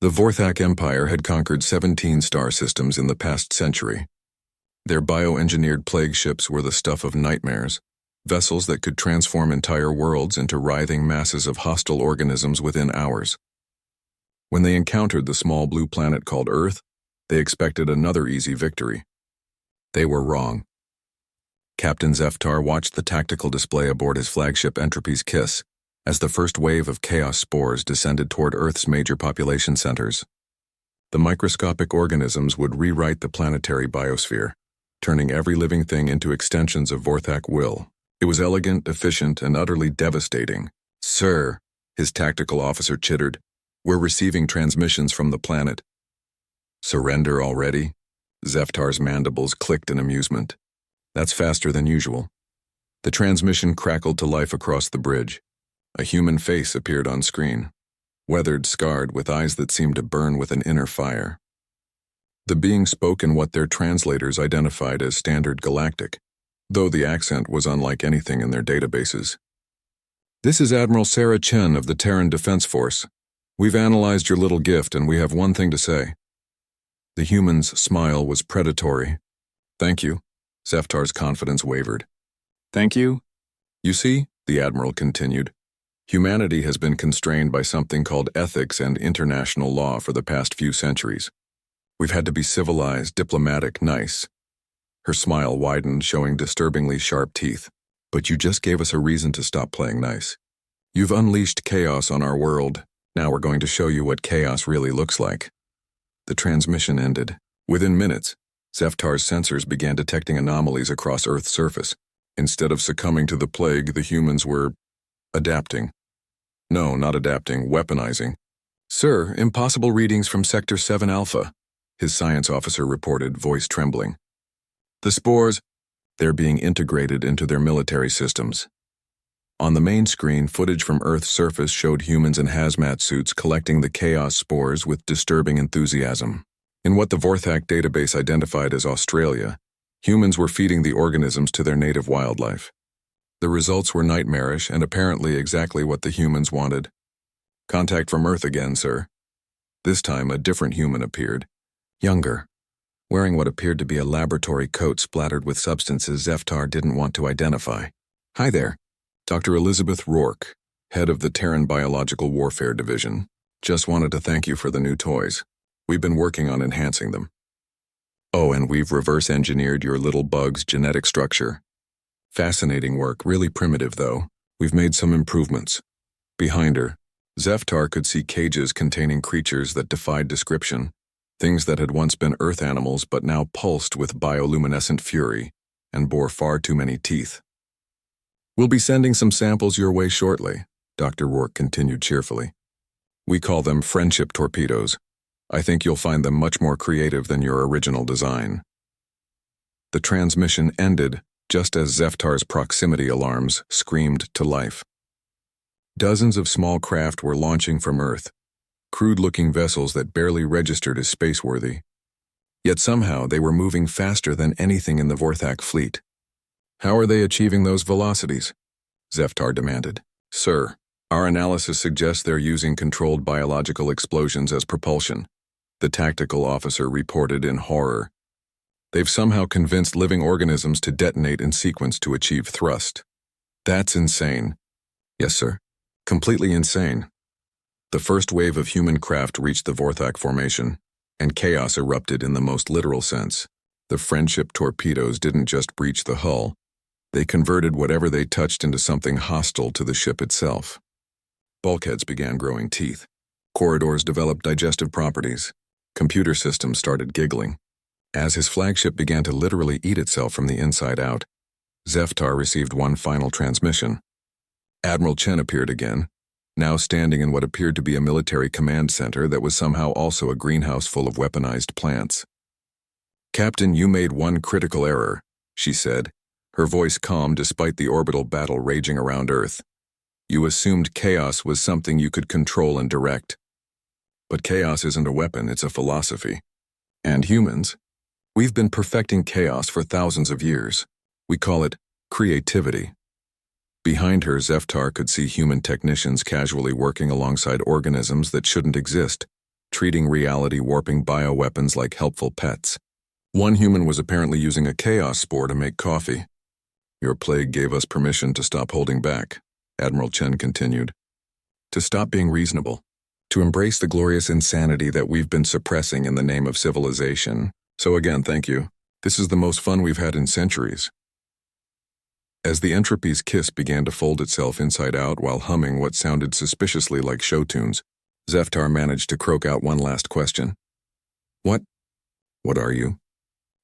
The Vorthak Empire had conquered 17 star systems in the past century. Their bioengineered plague ships were the stuff of nightmares, vessels that could transform entire worlds into writhing masses of hostile organisms within hours. When they encountered the small blue planet called Earth, they expected another easy victory. They were wrong. Captain Zeftar watched the tactical display aboard his flagship Entropy's Kiss as the first wave of chaos spores descended toward Earth's major population centers. The microscopic organisms would rewrite the planetary biosphere, turning every living thing into extensions of Vorthak will. It was elegant, efficient, and utterly devastating. "Sir," his tactical officer chittered, "we're receiving transmissions from the planet." "Surrender already?" Zeftar's mandibles clicked in amusement. "That's faster than usual." The transmission crackled to life across the bridge. A human face appeared on screen, weathered, scarred, with eyes that seemed to burn with an inner fire. The being spoke in what their translators identified as standard galactic, though the accent was unlike anything in their databases. "This is Admiral Sarah Chen of the Terran Defense Force. We've analyzed your little gift and we have one thing to say." The human's smile was predatory. "Thank you." Zeftar's confidence wavered. "Thank you?" "You see," the Admiral continued, "humanity has been constrained by something called ethics and international law for the past few centuries. We've had to be civilized, diplomatic, nice." Her smile widened, showing disturbingly sharp teeth. "But you just gave us a reason to stop playing nice. You've unleashed chaos on our world. Now we're going to show you what chaos really looks like." The transmission ended. Within minutes, Zeftar's sensors began detecting anomalies across Earth's surface. Instead of succumbing to the plague, the humans were adapting. No, not adapting, weaponizing. "Sir, impossible readings from Sector 7 Alpha," his science officer reported, voice trembling. "The spores, they're being integrated into their military systems." On the main screen, footage from Earth's surface showed humans in hazmat suits collecting the chaos spores with disturbing enthusiasm. In what the Vorthak database identified as Australia, humans were feeding the organisms to their native wildlife. The results were nightmarish and apparently exactly what the humans wanted. "Contact from Earth again, sir." This time, a different human appeared, younger, wearing what appeared to be a laboratory coat splattered with substances Zeftar didn't want to identify. "Hi there. Dr. Elizabeth Rourke, head of the Terran Biological Warfare Division. Just wanted to thank you for the new toys. We've been working on enhancing them. Oh, and we've reverse-engineered your little bug's genetic structure. Fascinating work, really primitive though. We've made some improvements." Behind her, Zeftar could see cages containing creatures that defied description, things that had once been Earth animals but now pulsed with bioluminescent fury and bore far too many teeth. "We'll be sending some samples your way shortly," Dr. Rourke continued cheerfully. "We call them friendship torpedoes. I think you'll find them much more creative than your original design." The transmission ended just as Zeftar's proximity alarms screamed to life. Dozens of small craft were launching from Earth, crude-looking vessels that barely registered as spaceworthy. Yet somehow they were moving faster than anything in the Vorthak fleet. "How are they achieving those velocities?" Zeftar demanded. "Sir, our analysis suggests they're using controlled biological explosions as propulsion," the tactical officer reported in horror. "They've somehow convinced living organisms to detonate in sequence to achieve thrust. That's insane." "Yes, sir. Completely insane." The first wave of human craft reached the Vorthak formation, and chaos erupted in the most literal sense. The friendship torpedoes didn't just breach the hull. They converted whatever they touched into something hostile to the ship itself. Bulkheads began growing teeth. Corridors developed digestive properties. Computer systems started giggling. As his flagship began to literally eat itself from the inside out, Zeftar received one final transmission. Admiral Chen appeared again, now standing in what appeared to be a military command center that was somehow also a greenhouse full of weaponized plants. "Captain, you made one critical error," she said, her voice calm despite the orbital battle raging around Earth. "You assumed chaos was something you could control and direct. But chaos isn't a weapon, it's a philosophy. And humans, we've been perfecting chaos for thousands of years. We call it creativity." Behind her, Zeftar could see human technicians casually working alongside organisms that shouldn't exist, treating reality-warping bioweapons like helpful pets. One human was apparently using a chaos spore to make coffee. Your plague gave us permission to stop holding back, Admiral Chen continued. To stop being reasonable. To embrace the glorious insanity that we've been suppressing in the name of civilization. So again, thank you. This is the most fun we've had in centuries. As the Entropy's kiss began to fold itself inside out while humming what sounded suspiciously like show tunes, Zeftar managed to croak out one last question. What? What are you?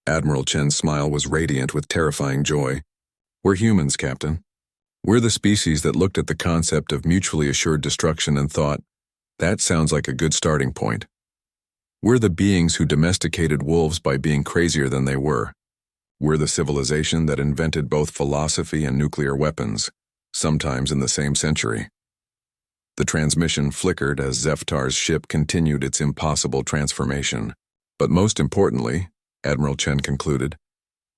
Admiral Chen's smile was radiant with terrifying joy. We're humans, Captain. We're the species that looked at the concept of mutually assured destruction and thought, that sounds like a good starting point. We're the beings who domesticated wolves by being crazier than they were. We're the civilization that invented both philosophy and nuclear weapons, sometimes in the same century. The transmission flickered as Zeftar's ship continued its impossible transformation. But most importantly, Admiral Chen concluded,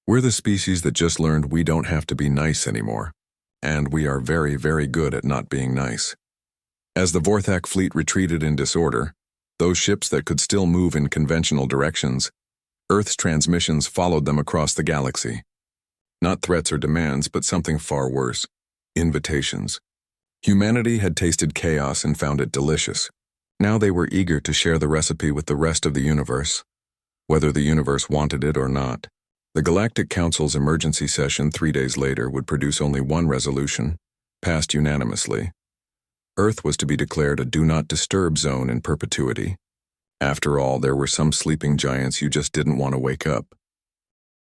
we're the species that just learned we don't have to be nice anymore. And we are very, very good at not being nice. As the Vorac fleet retreated in disorder, those ships that could still move in conventional directions, Earth's transmissions followed them across the galaxy. Not threats or demands, but something far worse. Invitations. Humanity had tasted chaos and found it delicious. Now they were eager to share the recipe with the rest of the universe, whether the universe wanted it or not. The Galactic Council's emergency session 3 days later would produce only one resolution, passed unanimously. Earth was to be declared a do not disturb zone in perpetuity. After all, there were some sleeping giants you just didn't want to wake up.